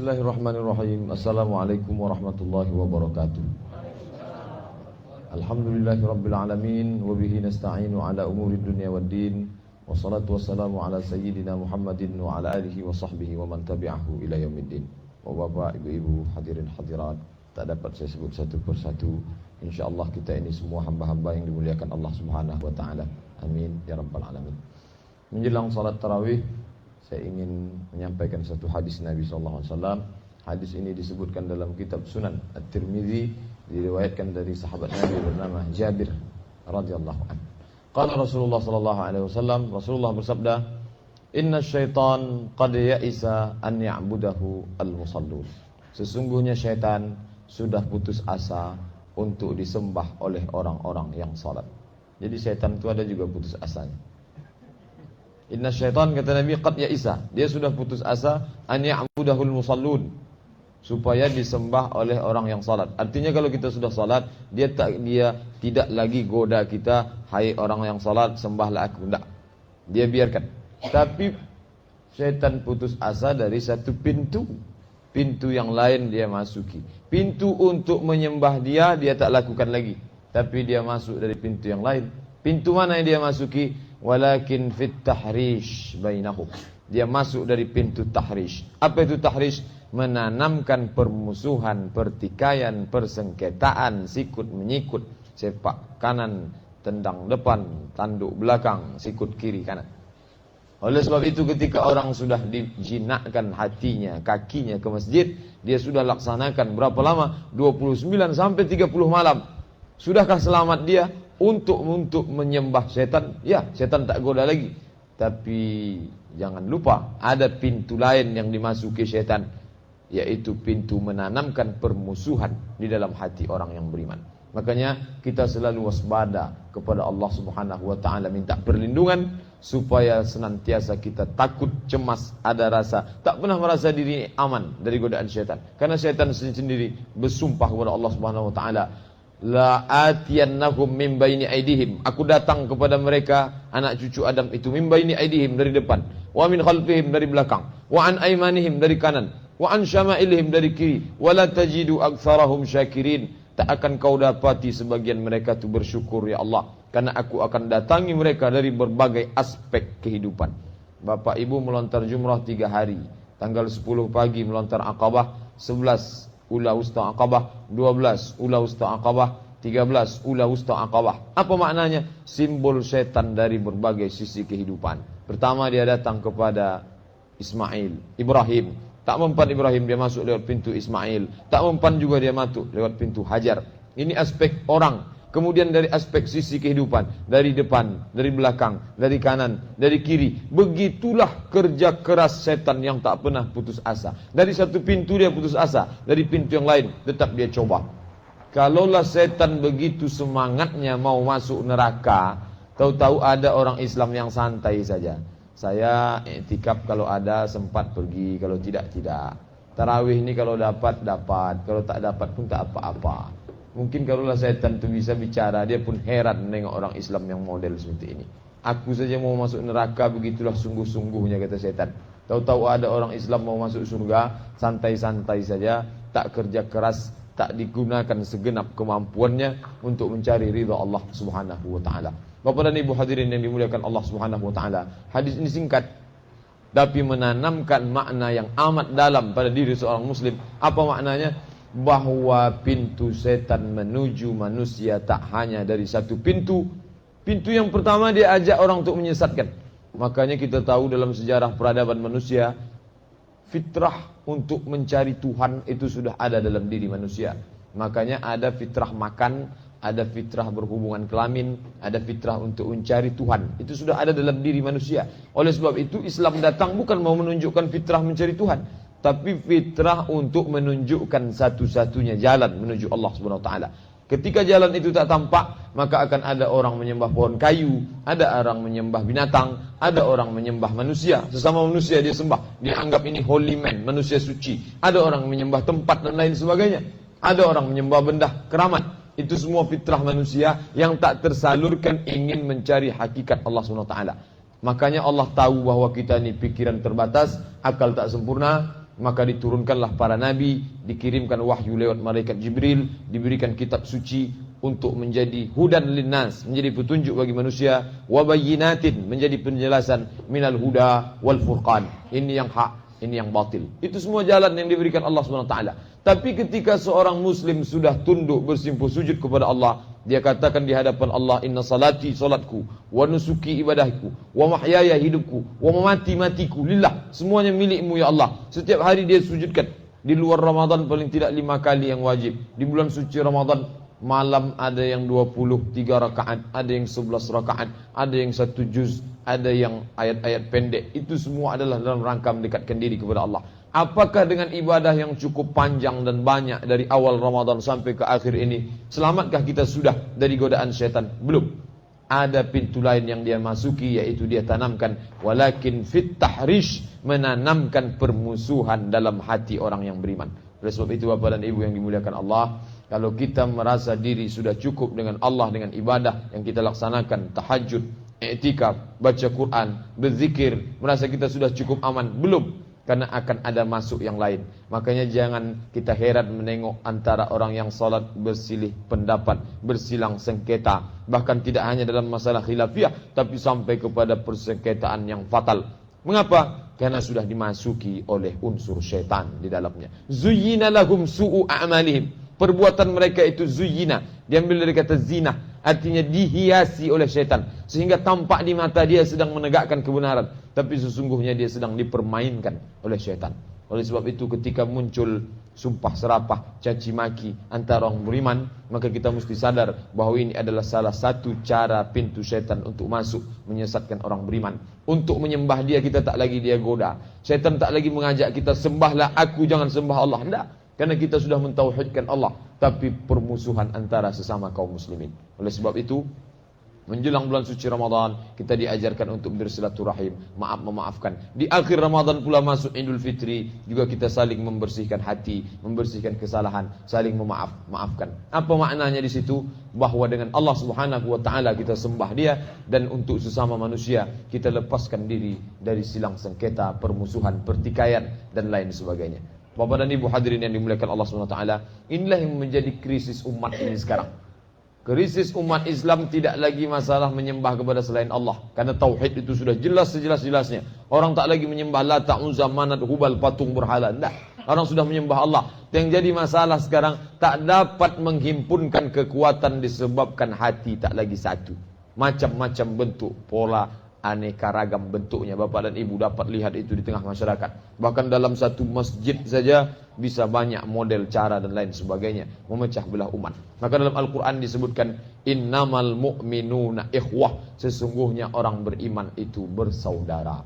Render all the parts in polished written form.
Bismillahirrahmanirrahim. Assalamualaikum warahmatullahi wabarakatuh. Alhamdulillahirabbil alamin wa bihi nasta'inu ala umuri dunya waddin. Wassalatu wassalamu ala sayyidina Muhammadin wa ala alihi wa sahbihi wa man tabi'ahu ila yaumiddin. Bapak, ibu-ibu, hadirin hadirat, tak dapat saya sebut satu persatu. Insyaallah kita ini semua hamba-hamba yang dimuliakan Allah Subhanahu wa taala. Amin ya rabbal alamin. Menjelang salat tarawih, saya ingin menyampaikan satu hadis Nabi SAW. Hadis ini disebutkan dalam kitab Sunan At-Tirmidzi, diriwayatkan dari sahabat Nabi bernama Jabir radhiyallahu anhu. Qala Rasulullah sallallahu alaihi wasallam, Rasulullah bersabda, "Inna syaitan qad ya'isa an ya'budahu al-musallun." Sesungguhnya syaitan sudah putus asa untuk disembah oleh orang-orang yang salat. Jadi syaitan itu ada juga putus asanya. Inna syaitan, kata Nabi, qad ya'isa, dia sudah putus asa an ya'budahul musallun, supaya disembah oleh orang yang salat. Artinya kalau kita sudah salat, dia tidak lagi goda kita, hai orang yang salat, sembahlah aku. Tidak, dia biarkan. Tapi syaitan putus asa dari satu pintu yang lain dia masuki. Pintu untuk menyembah dia tak lakukan lagi, tapi dia masuk dari pintu yang lain. Pintu mana yang dia masuki? Walakin fit tahrish bainahum. Dia masuk dari pintu tahrish. Apa itu tahrish? Menanamkan permusuhan, pertikaian, persengketaan, sikut menyikut, sepak kanan tendang depan, tanduk belakang, sikut kiri kanan. Oleh sebab itu ketika orang sudah dijinakkan hatinya, kakinya ke masjid, dia sudah laksanakan berapa lama? 29 sampai 30 malam. Sudahkah selamat dia untuk menyembah setan? Ya, setan tak goda lagi. Tapi jangan lupa ada pintu lain yang dimasuki setan, yaitu pintu menanamkan permusuhan di dalam hati orang yang beriman. Makanya kita selalu waspada kepada Allah Subhanahu wa taala, minta perlindungan supaya senantiasa kita takut, cemas, ada rasa, tak pernah merasa diri aman dari godaan syaitan. Karena syaitan sendiri bersumpah kepada Allah Subhanahu wa taala, la atiyannahum min baini aidihim, aku datang kepada mereka anak cucu Adam itu, min baini aidihim dari depan, wa min khalfihim dari belakang, wa an aimanihim dari kanan, wa an syama'ilihim dari kiri, wa la tajidu aktsarahum syakirin. Tak akan kau dapati sebagian mereka itu bersyukur, ya Allah, karena aku akan datangi mereka dari berbagai aspek kehidupan. Bapak ibu melontar jumrah 3 hari, tanggal 10 pagi melontar Aqabah, 11 Ula Wusta Aqabah, 12 Ula Wusta Aqabah, 13 Ula Wusta Aqabah. Apa maknanya? Simbol setan dari berbagai sisi kehidupan. Pertama dia datang kepada Ibrahim. Tak mempan Ibrahim, dia masuk lewat pintu Ismail. Tak mempan juga dia masuk lewat pintu Hajar. Ini aspek orang. Kemudian dari aspek sisi kehidupan, dari depan, dari belakang, dari kanan, dari kiri. Begitulah kerja keras setan yang tak pernah putus asa. Dari satu pintu dia putus asa, dari pintu yang lain tetap dia coba. Kalaulah setan begitu semangatnya mau masuk neraka, tahu-tahu ada orang Islam yang santai saja. Saya iktikaf kalau ada sempat pergi, kalau tidak. Tarawih ini kalau dapat, kalau tak dapat pun tak apa-apa. Mungkin kalaulah setan itu bisa bicara, dia pun heran menengok orang Islam yang model seperti ini. Aku saja mau masuk neraka, begitulah sungguh-sungguhnya, kata setan. Tahu-tahu ada orang Islam mau masuk surga, santai-santai saja, tak kerja keras, tak digunakan segenap kemampuannya untuk mencari ridha Allah Subhanahu wa taala. Bapak dan ibu hadirin yang dimuliakan Allah Subhanahu wa taala, hadis ini singkat tapi menanamkan makna yang amat dalam pada diri seorang muslim. Apa maknanya? Bahwa pintu setan menuju manusia tak hanya dari satu pintu. Pintu yang pertama dia ajak orang untuk menyesatkan. Makanya kita tahu dalam sejarah peradaban manusia, fitrah untuk mencari Tuhan itu sudah ada dalam diri manusia. Makanya ada fitrah makan, ada fitrah berhubungan kelamin, ada fitrah untuk mencari Tuhan. Itu sudah ada dalam diri manusia. Oleh sebab itu Islam datang bukan mau menunjukkan fitrah mencari Tuhan, tapi fitrah untuk menunjukkan satu-satunya jalan menuju Allah Subhanahu wa taala. Ketika jalan itu tak tampak, maka akan ada orang menyembah pohon kayu, ada orang menyembah binatang, ada orang menyembah manusia. Sesama manusia dia sembah, dia anggap ini holy man, manusia suci. Ada orang menyembah tempat dan lain sebagainya. Ada orang menyembah benda keramat. Itu semua fitrah manusia yang tak tersalurkan ingin mencari hakikat Allah SWT. Makanya Allah tahu bahwa kita ini pikiran terbatas, akal tak sempurna, Maka diturunkanlah para nabi, dikirimkan wahyu lewat malaikat Jibril, diberikan kitab suci untuk menjadi hudan linnas, menjadi petunjuk bagi manusia, wa bayyinatin, menjadi penjelasan minal huda wal furqan. Ini yang hak, ini yang batil. Itu semua jalan yang diberikan Allah Subhanahu wa taala. Tapi ketika seorang muslim sudah tunduk bersimpuh sujud kepada Allah, dia katakan di hadapan Allah, inna salati salatku, wa nusuki ibadahku, wa mahyaya hidupku, wa mamati matiku lillah, semuanya milikmu ya Allah. Setiap hari dia sujudkan. Di luar Ramadan paling tidak 5 kali yang wajib. Di bulan suci Ramadan malam ada yang 23 rakaat, ada yang 11 rakaat, ada yang 1 juz, ada yang ayat-ayat pendek. Itu semua adalah dalam rangka mendekatkan diri kepada Allah. Apakah dengan ibadah yang cukup panjang dan banyak dari awal Ramadan sampai ke akhir ini, selamatkah kita sudah dari godaan syaitan? Belum. Ada pintu lain yang dia masuki, yaitu dia tanamkan walakin fit tahrish, menanamkan permusuhan dalam hati orang yang beriman. Oleh sebab itu Bapak dan Ibu yang dimuliakan Allah, kalau kita merasa diri sudah cukup dengan Allah, dengan ibadah yang kita laksanakan, tahajud, i'tikaf, baca Quran, berzikir, merasa kita sudah cukup aman, belum. Karena akan ada masuk yang lain. Makanya jangan kita heran menengok antara orang yang salat bersilih pendapat, bersilang sengketa. Bahkan tidak hanya dalam masalah khilafiyah, tapi sampai kepada persengketaan yang fatal. Mengapa? Karena sudah dimasuki oleh unsur syaitan di dalamnya. Zuyyina lahum su'u a'malihim. Perbuatan mereka itu zuyyina, diambil dari kata zina, artinya dihiasi oleh syaitan, sehingga tampak di mata dia sedang menegakkan kebenaran, tapi sesungguhnya dia sedang dipermainkan oleh syaitan. Oleh sebab itu ketika muncul sumpah serapah, caci maki antara orang beriman, maka kita mesti sadar bahwa ini adalah salah satu cara pintu syaitan untuk masuk menyesatkan orang beriman. Untuk menyembah dia, kita tak lagi dia goda. Syaitan tak lagi mengajak kita sembahlah aku, jangan sembah Allah. Tidak. Karena kita sudah mentauhidkan Allah, tapi permusuhan antara sesama kaum muslimin. Oleh sebab itu, menjelang bulan suci Ramadan, kita diajarkan untuk bersilaturahim, memaafkan. Di akhir Ramadan pula masuk Idul Fitri, juga kita saling membersihkan hati, membersihkan kesalahan, saling maafkan. Apa maknanya di situ? Bahwa dengan Allah Subhanahu wa taala kita sembah Dia, dan untuk sesama manusia kita lepaskan diri dari silang sengketa, permusuhan, pertikaian dan lain sebagainya. Bapak dan Ibu hadirin yang dimuliakan Allah Subhanahu wa taala, inilah yang menjadi krisis umat ini sekarang. Krisis umat Islam tidak lagi masalah menyembah kepada selain Allah, karena tauhid itu sudah jelas sejelas-jelasnya. Orang tak lagi menyembah Lata, Uzza, Manat, Hubal, patung berhala. Tidak. Orang sudah menyembah Allah. Yang jadi masalah sekarang, tak dapat menghimpunkan kekuatan disebabkan hati tak lagi satu. Macam-macam bentuk, pola, aneka ragam bentuknya. Bapak dan Ibu dapat lihat itu di tengah masyarakat. Bahkan dalam satu masjid saja bisa banyak model, cara dan lain sebagainya, memecah belah umat. Maka dalam Al-Quran disebutkan innamal mu'minuna ikhwah, sesungguhnya orang beriman itu bersaudara.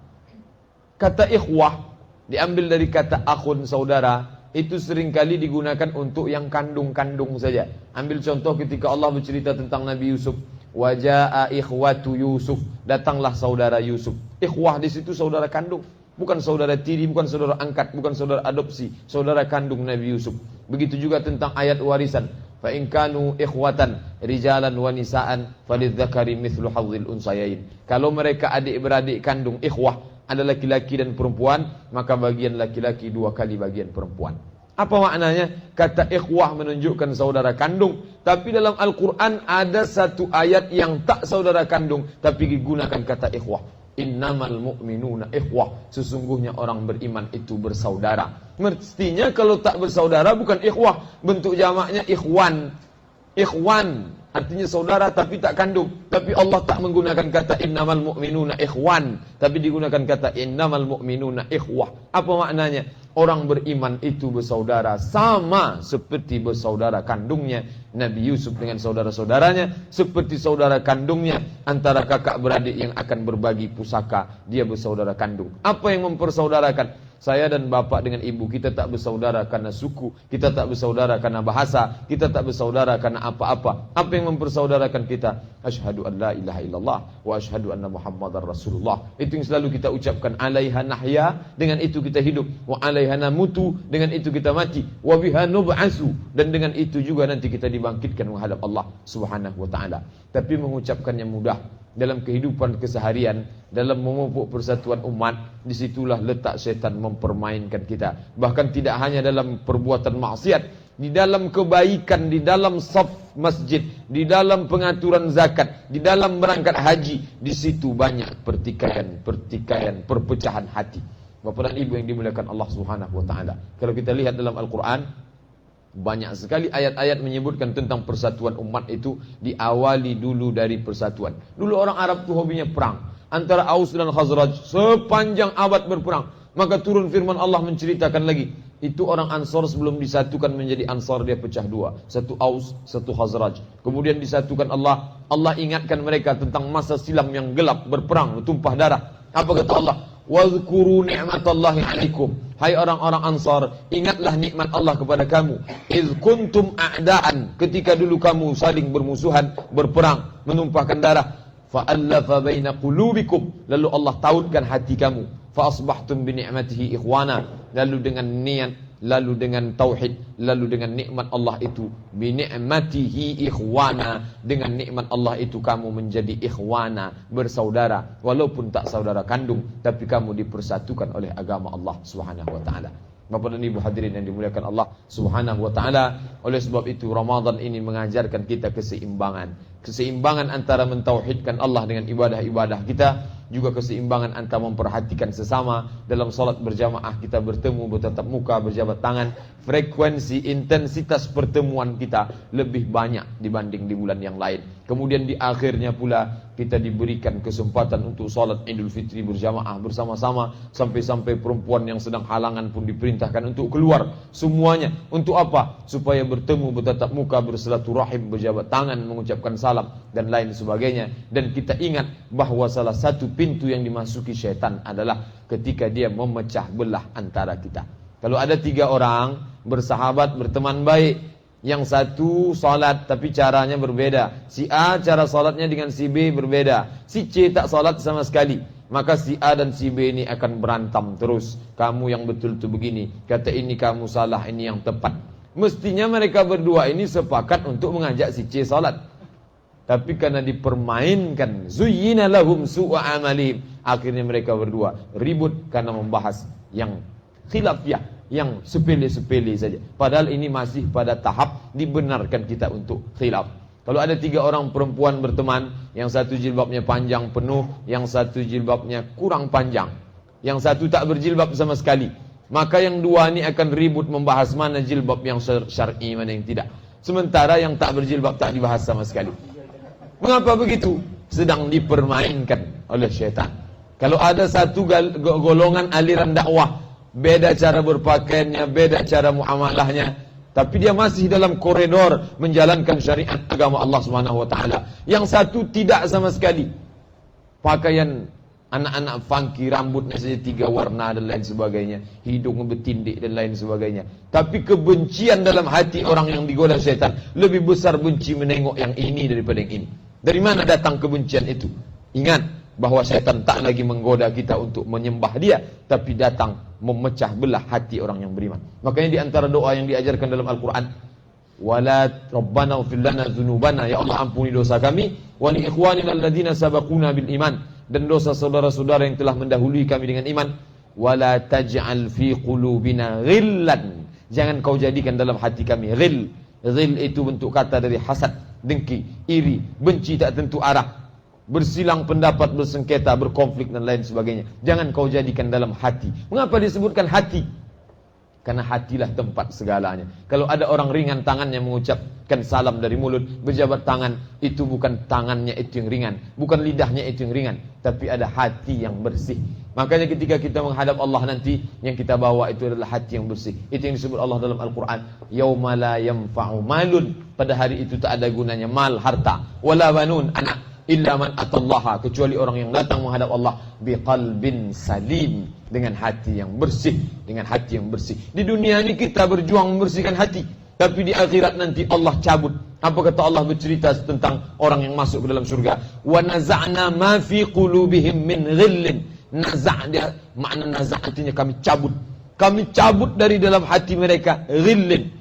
Kata ikhwah diambil dari kata akhun, saudara. Itu seringkali digunakan untuk yang kandung-kandung saja. Ambil contoh ketika Allah bercerita tentang Nabi Yusuf, wajaa ikhwatu Yusuf, datanglah saudara Yusuf. Ikhwah di situ saudara kandung, bukan saudara tiri, bukan saudara angkat, bukan saudara adopsi, saudara kandung Nabi Yusuf. Begitu juga tentang ayat warisan, fa in kanu ikhwatan rijalan wa nisaan falidzakari mithlu hadzil unsayain. Kalau mereka adik-beradik kandung, ikhwah ada laki-laki dan perempuan, maka bagian laki-laki 2 kali bagian perempuan. Apa maknanya? Kata ikhwah menunjukkan saudara kandung, tapi dalam Al-Quran ada satu ayat yang tak saudara kandung, tapi digunakan kata ikhwah. Innamal mu'minuna ikhwah, sesungguhnya orang beriman itu bersaudara. Mestinya kalau tak bersaudara bukan ikhwah, bentuk jamaknya ikhwan. Ikhwan artinya saudara tapi tak kandung. Tapi Allah tak menggunakan kata innamal mu'minuna ikhwan, tapi digunakan kata innamal mu'minuna ikhwah. Apa maknanya? Orang beriman itu bersaudara, sama seperti bersaudara kandungnya Nabi Yusuf dengan saudara-saudaranya, seperti saudara kandungnya antara kakak beradik yang akan berbagi pusaka, dia bersaudara kandung. Apa yang mempersaudarakan? Saya dan bapak dengan ibu, kita tak bersaudara karena suku, kita tak bersaudara karena bahasa, kita tak bersaudara karena apa-apa. Apa yang mempersaudarakan kita? Asyhadu an la ilaha illallah wa asyhadu anna muhammadar rasulullah. Itu yang selalu kita ucapkan. Alaiha nahya, dengan itu kita hidup. Wa alaiha namutu, dengan itu kita mati. Wa biha nub'asu, dan dengan itu juga nanti kita dibangkitkan menghadap Allah Subhanahu wa taala. Tapi mengucapkannya mudah, dalam kehidupan keseharian, dalam memupuk persatuan umat, disitulah letak syaitan mempermainkan kita. Bahkan tidak hanya dalam perbuatan maksiat, di dalam kebaikan, di dalam saf masjid, di dalam pengaturan zakat, di dalam berangkat haji, di situ banyak pertikaian, perpecahan hati. Bapak dan Ibu yang dimuliakan Allah Subhanahu wa taala. Kalau kita lihat dalam Al-Qur'an, banyak sekali ayat-ayat menyebutkan tentang persatuan umat itu diawali dulu dari persatuan. Dulu orang Arab itu hobinya perang. Antara Aus dan Khazraj sepanjang abad berperang. Maka turun firman Allah menceritakan lagi. Itu orang Ansor sebelum disatukan menjadi Ansar, dia pecah dua. Satu Aus, satu Khazraj. Kemudian disatukan Allah. Allah ingatkan mereka tentang masa silam yang gelap, berperang, bertumpah darah. Apa kata Allah? Wadhkuru ni'matallahi 'alaikum. Hai orang-orang Ansar, ingatlah nikmat Allah kepada kamu. Iz kuntum a'daan, ketika dulu kamu saling bermusuhan, berperang, menumpahkan darah. Fa'allafa baina qulubikum, lalu Allah tautkan hati kamu. Fa asbahtum bi ni'matihi ikhwana, lalu dengan niat, lalu dengan tauhid, lalu dengan nikmat Allah itu, bi ni'matihi ikhwana, dengan nikmat Allah itu kamu menjadi ikhwana, bersaudara, walaupun tak saudara kandung, tapi kamu dipersatukan oleh agama Allah Subhanahu wa taala. Bapak dan Ibu hadirin yang dimuliakan Allah Subhanahu wa taala, oleh sebab itu Ramadan ini mengajarkan kita keseimbangan. Keseimbangan antara mentauhidkan Allah dengan ibadah-ibadah kita, juga keseimbangan antara memperhatikan sesama. Dalam salat berjamaah kita bertemu, bertatap muka, berjabat tangan. Frekuensi, intensitas pertemuan kita lebih banyak dibanding di bulan yang lain. Kemudian di akhirnya pula kita diberikan kesempatan untuk salat Idul Fitri berjamaah bersama-sama. Sampai-sampai perempuan yang sedang halangan pun diperintahkan untuk keluar semuanya. Untuk apa? Supaya bertemu, bertatap muka, bersilaturahim, berjabat tangan, mengucapkan salam dan lain sebagainya. Dan kita ingat bahwa salah satu pintu yang dimasuki syaitan adalah ketika dia memecah belah antara kita. Kalau ada 3 orang bersahabat, berteman baik, yang satu salat tapi caranya berbeda. Si A cara salatnya dengan si B berbeda. Si C tak salat sama sekali. Maka si A dan si B ini akan berantem terus. Kamu yang betul tu begini, kata ini kamu salah, ini yang tepat. Mestinya mereka berdua ini sepakat untuk mengajak si C salat. Tapi karena dipermainkan, zuyyina lahum su'a amalihim, akhirnya mereka berdua ribut karena membahas yang khilafiyah, yang sepele-sepele saja. Padahal ini masih pada tahap dibenarkan kita untuk khilaf. Kalau ada 3 orang perempuan berteman, yang satu jilbabnya panjang penuh, yang satu jilbabnya kurang panjang, yang satu tak berjilbab sama sekali, maka yang 2 ini akan ribut membahas mana jilbab yang syar'i, mana yang tidak. Sementara yang tak berjilbab tak dibahas sama sekali. Mengapa begitu? Sedang dipermainkan oleh syaitan. Kalau ada satu golongan aliran dakwah, beda cara berpakaiannya, beda cara muamalahnya, tapi dia masih dalam koridor menjalankan syariat agama Allah Subhanahu wa taala. Yang satu tidak sama sekali. Pakaian anak-anak funky, rambutnya saja 3 warna dan lain sebagainya, hidung bertindik dan lain sebagainya. Tapi kebencian dalam hati orang yang digoda syaitan lebih besar benci menengok yang ini daripada yang ini. Dari mana datang kebencian itu? Ingat bahwa syaitan tak lagi menggoda kita untuk menyembah dia, tapi datang memecah belah hati orang yang beriman. Makanya di antara doa yang diajarkan dalam Al-Quran, wala rabbana ighfir lana dzunubana, ya Allah ampuni dosa kami, wa li ikhwanina alladziina sabaquna bil iman, dan dosa saudara-saudara yang telah mendahului kami dengan iman. Wala taj'al fi qulubina ghillan, jangan kau jadikan dalam hati kami ghil. Ghil itu bentuk kata dari hasad, dengki, iri, benci tak tentu arah, bersilang pendapat, bersengketa, berkonflik dan lain sebagainya. Jangan kau jadikan dalam hati. Mengapa disebutkan hati? Karena hatilah tempat segalanya. Kalau ada orang ringan tangannya mengucapkan salam dari mulut, berjabat tangan, itu bukan tangannya itu yang ringan, bukan lidahnya itu yang ringan, tapi ada hati yang bersih. Makanya ketika kita menghadap Allah nanti, yang kita bawa itu adalah hati yang bersih. Itu yang disebut Allah dalam Al-Quran, yauma la yanfa'u malun, pada hari itu tak ada gunanya mal, harta, wala banun, anak, illa man atallaha, kecuali orang yang datang menghadap Allah biqalbin salim, dengan hati yang bersih, dengan hati yang bersih. Di dunia ini kita berjuang membersihkan hati, tapi di akhirat nanti Allah cabut. Apa kata Allah bercerita tentang orang yang masuk ke dalam surga? Wa naza'na ma fi qulubihim min ghillin. Naza' dia, makna naza' artinya kami cabut. Kami cabut dari dalam hati mereka ghillin,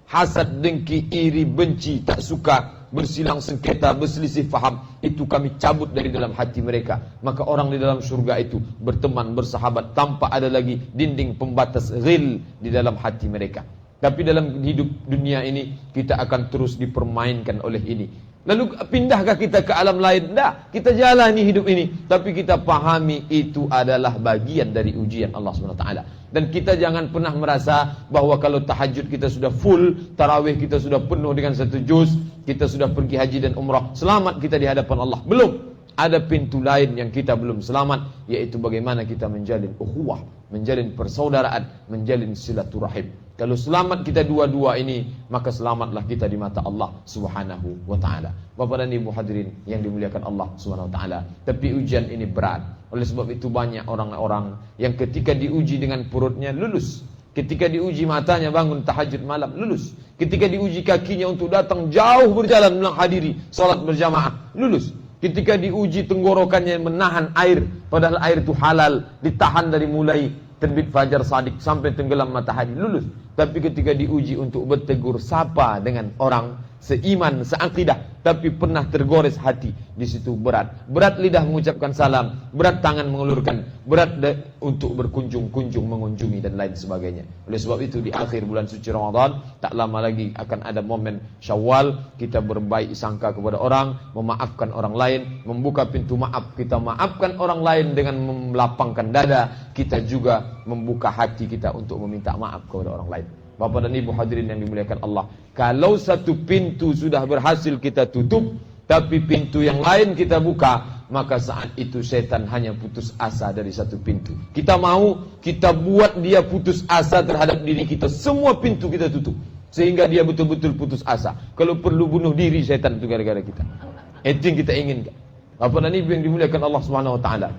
hasad, dengki, iri, benci, tak suka, bersilang sengketa, berselisih faham, itu kami cabut dari dalam hati mereka. Maka orang di dalam surga itu berteman, bersahabat, tanpa ada lagi dinding pembatas ghil di dalam hati mereka. Tapi dalam hidup dunia ini kita akan terus dipermainkan oleh ini. Lalu pindahkah kita ke alam lain? Tidak, kita jalani hidup ini, tapi kita pahami itu adalah bagian dari ujian Allah SWT. Dan kita jangan pernah merasa bahwa kalau tahajud kita sudah full, tarawih kita sudah penuh dengan 1 juz, kita sudah pergi haji dan umrah, selamat kita di hadapan Allah. Belum. Ada pintu lain yang kita belum selamat, yaitu bagaimana kita menjalin ukhuwah, menjalin persaudaraan, menjalin silaturahim. Kalau selamat kita dua-dua ini, maka selamatlah kita di mata Allah Subhanahu wa taala. Bapak dan Ibu hadirin yang dimuliakan Allah Subhanahu wa taala. Tapi ujian ini berat. Oleh sebab itu banyak orang-orang yang ketika diuji dengan perutnya lulus. Ketika diuji matanya bangun tahajud malam lulus. Ketika diuji kakinya untuk datang jauh berjalan menghadiri salat berjamaah lulus. Ketika diuji tenggorokannya menahan air, padahal air itu halal, ditahan dari mulai terbit fajar shadiq sampai tenggelam matahari, lulus. Tapi ketika diuji untuk bertegur sapa dengan orang seiman, seakidah, tapi pernah tergores hati, di situ berat. Berat lidah mengucapkan salam, berat tangan mengulurkan, berat untuk berkunjung-kunjung, mengunjungi dan lain sebagainya. Oleh sebab itu di akhir bulan suci Ramadan, tak lama lagi akan ada momen Syawal, kita berbaik sangka kepada orang, memaafkan orang lain, membuka pintu maaf, kita maafkan orang lain dengan melapangkan dada, kita juga membuka hati kita untuk meminta maaf kepada orang lain. Bapak dan Ibu hadirin yang dimuliakan Allah, kalau satu pintu sudah berhasil kita tutup, tapi pintu yang lain kita buka, maka saat itu setan hanya putus asa dari satu pintu. Kita mau, kita buat dia putus asa terhadap diri kita, semua pintu kita tutup, sehingga dia betul-betul putus asa. Kalau perlu bunuh diri setan itu gara-gara kita. Itu yang kita inginkan. Bapak dan Ibu yang dimuliakan Allah Subhanahu wa taala.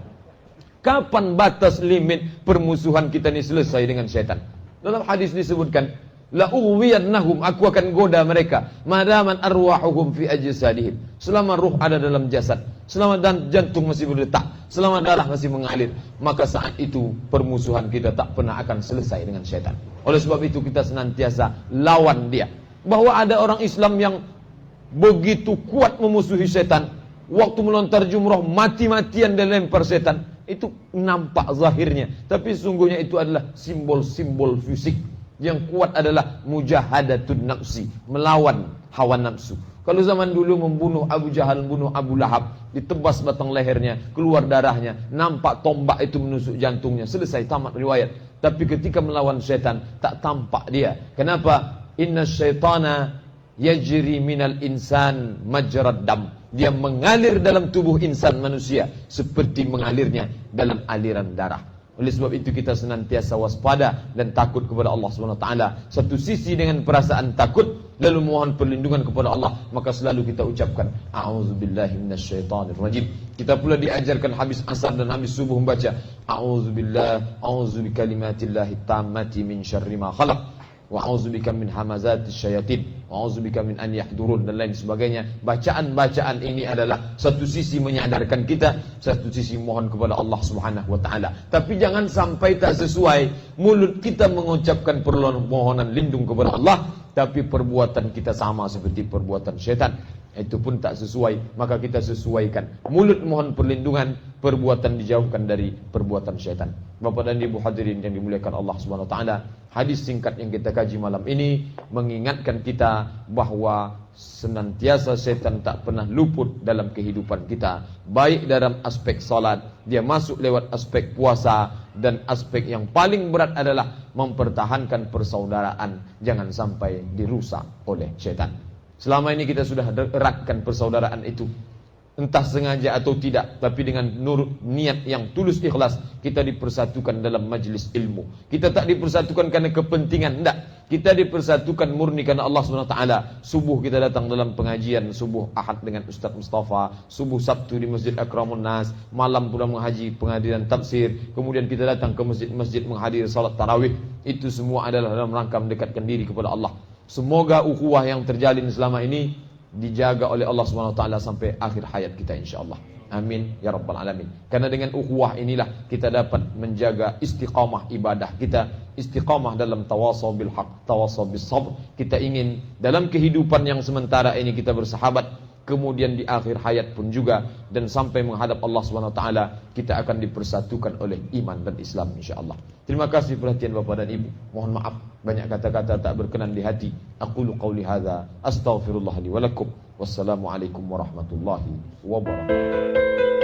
Kapan batas limit permusuhan kita ini selesai dengan setan? Dalam hadis disebutkan, la ughwiyannahum, aku akan goda mereka, madaman arwahuhum fi ajsadihim, selama ruh ada dalam jasad, selama jantung masih berdetak, selama darah masih mengalir, maka saat itu permusuhan kita tak pernah akan selesai dengan setan. Oleh sebab itu kita senantiasa lawan dia. Bahwa ada orang Islam yang begitu kuat memusuhi setan, waktu melontar jumrah mati-matian dan lempar setan, itu nampak zahirnya, tapi sungguhnya itu adalah simbol-simbol fisik. Yang kuat adalah mujahadatun nafsi, melawan hawa nafsu. Kalau zaman dulu membunuh Abu Jahal, membunuh Abu Lahab, ditebas batang lehernya, keluar darahnya, nampak tombak itu menusuk jantungnya, selesai, tamat riwayat. Tapi ketika melawan setan, tak tampak dia. Kenapa? Inna syaitana yajri minal insan majrad dam. Dia mengalir dalam tubuh insan manusia seperti mengalirnya dalam aliran darah. Oleh sebab itu kita senantiasa waspada dan takut kepada Allah SWT. Satu sisi dengan perasaan takut, lalu mohon perlindungan kepada Allah, maka selalu kita ucapkan a'udzubillahi minasyaitonirrajim. Kita pula diajarkan habis asar dan habis subuh membaca a'udzubillah, a'udzubikalimatillahi tammati min syarri ma khalaq, wa a'udzubika min hamazati syayatin, wa a'udzubika min an yahdurun, dan lain sebagainya. Bacaan-bacaan ini adalah satu sisi menyadarkan kita, satu sisi mohon kepada Allah Subhanahu wa taala. Tapi jangan sampai tak sesuai, mulut kita mengucapkan permohonan lindung kepada Allah, tapi perbuatan kita sama seperti perbuatan syaitan. Itu pun tak sesuai, maka kita sesuaikan. Mulut mohon perlindungan, perbuatan dijauhkan dari perbuatan syaitan. Bapak dan Ibu hadirin yang dimuliakan Allah Subhanahu wa taala, hadis singkat yang kita kaji malam ini mengingatkan kita bahwa senantiasa setan tak pernah luput dalam kehidupan kita, baik dalam aspek salat, dia masuk lewat aspek puasa, dan aspek yang paling berat adalah mempertahankan persaudaraan, jangan sampai dirusak oleh setan. Selama ini kita sudah eratkan persaudaraan itu, entah sengaja atau tidak, tapi dengan niat yang tulus ikhlas, kita dipersatukan dalam majlis ilmu. Kita tak dipersatukan karena kepentingan, tidak. Kita dipersatukan murni karena Allah SWT. Subuh kita datang dalam pengajian, subuh Ahad dengan Ustaz Mustafa, subuh Sabtu di Masjid Akramun Nas, malam pula menghadiri penghadiran tafsir, kemudian kita datang ke masjid-masjid menghadiri salat tarawih. Itu semua adalah dalam rangka mendekatkan diri kepada Allah. Semoga ukhuwah yang terjalin selama ini dijaga oleh Allah SWT sampai akhir hayat kita insyaAllah. Amin ya rabbal alamin. Karena dengan ukhuwah inilah kita dapat menjaga istiqamah ibadah kita, istiqamah dalam tawasau bil haq, tawasau bis sabr. Kita ingin dalam kehidupan yang sementara ini kita bersahabat, kemudian di akhir hayat pun juga, dan sampai menghadap Allah Subhanahu wa taala kita akan dipersatukan oleh iman dan Islam insyaallah. Terima kasih perhatian Bapak dan Ibu. Mohon maaf banyak kata-kata tak berkenan di hati. Aqulu qauli hadza astaghfirullah li wa lakum. Wassalamualaikum warahmatullahi wabarakatuh.